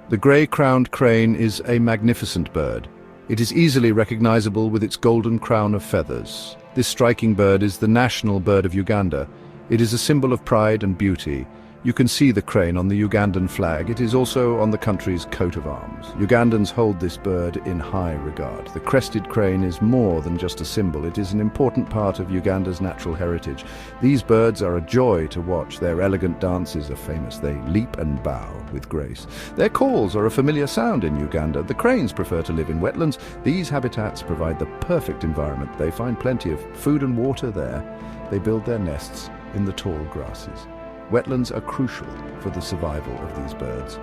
The grey-crowned crane is a magnificent bird. It is easily recognizable with its golden crown of feathers. This striking bird is the national bird of Uganda. It is a symbol of pride and beauty. You can see the crane on the Ugandan flag. It is also on the country's coat of arms. Ugandans hold this bird in high regard. The crested crane is more than just a symbol. It is an important part of Uganda's natural heritage. These birds are a joy to watch. Their elegant dances are famous. They leap and bow with grace. Their calls are a familiar sound in Uganda. The cranes prefer to live in wetlands. These habitats provide the perfect environment. They find plenty of food and water there. They build their nests in the tall grasses. Wetlands are crucial for the survival of these birds.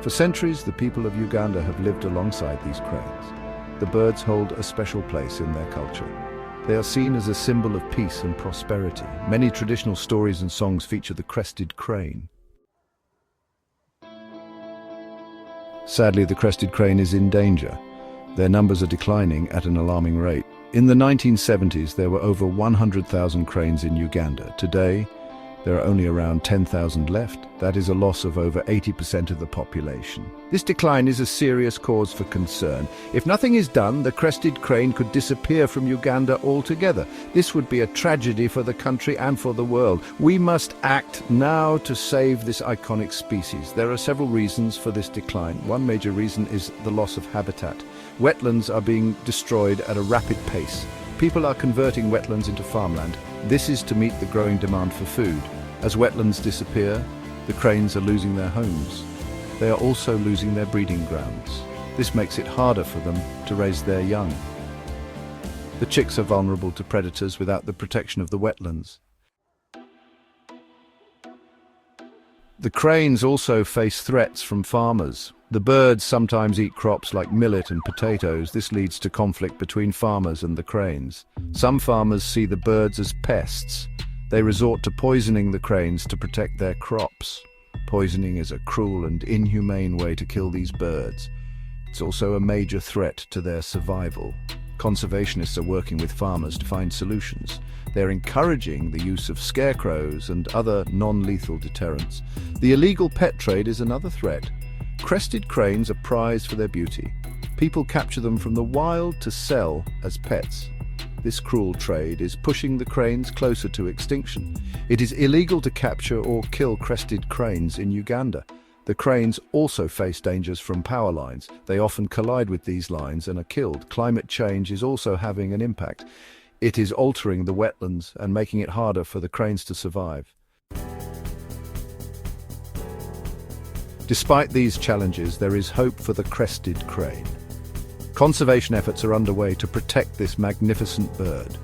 For centuries, the people of Uganda have lived alongside these cranes. The birds hold a special place in their culture. They are seen as a symbol of peace and prosperity. Many traditional stories and songs feature the crested crane. Sadly, the crested crane is in danger. Their numbers are declining at an alarming rate. In the 1970s, there were over 100,000 cranes in Uganda. Today, there are only around 10,000 left. That is a loss of over 80% of the population. This decline is a serious cause for concern. If nothing is done, the crested crane could disappear from Uganda altogether. This would be a tragedy for the country and for the world. We must act now to save this iconic species. There are several reasons for this decline. One major reason is the loss of habitat. Wetlands are being destroyed at a rapid pace. People are converting wetlands into farmland. This is to meet the growing demand for food. As wetlands disappear, the cranes are losing their homes. They are also losing their breeding grounds. This makes it harder for them to raise their young. The chicks are vulnerable to predators without the protection of the wetlands. The cranes also face threats from farmers. The birds sometimes eat crops like millet and potatoes. This leads to conflict between farmers and the cranes. Some farmers see the birds as pests. They resort to poisoning the cranes to protect their crops. Poisoning is a cruel and inhumane way to kill these birds. It's also a major threat to their survival. Conservationists are working with farmers to find solutions. They're encouraging the use of scarecrows and other non-lethal deterrents. The illegal pet trade is another threat. Crested cranes are prized for their beauty. People capture them from the wild to sell as pets. This cruel trade is pushing the cranes closer to extinction. It is illegal to capture or kill crested cranes in Uganda. The cranes also face dangers from power lines. They often collide with these lines and are killed. Climate change is also having an impact. It is altering the wetlands and making it harder for the cranes to survive. Despite these challenges, there is hope for the crested crane. Conservation efforts are underway to protect this magnificent bird.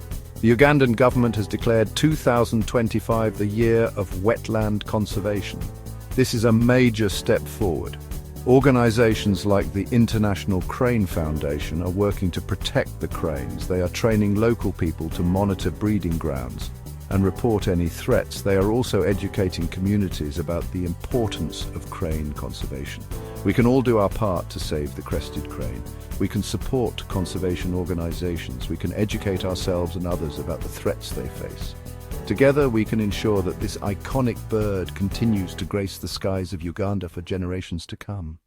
The Ugandan government has declared 2025 the year of wetland conservation. This is a major step forward. Organizations like the International Crane Foundation are working to protect the cranes. They are training local people to monitor breeding grounds and report any threats. They are also educating communities about the importance of crane conservation. We can all do our part to save the crested crane. We can support conservation organizations. We can educate ourselves and others about the threats they face. Together, we can ensure that this iconic bird continues to grace the skies of Uganda for generations to come.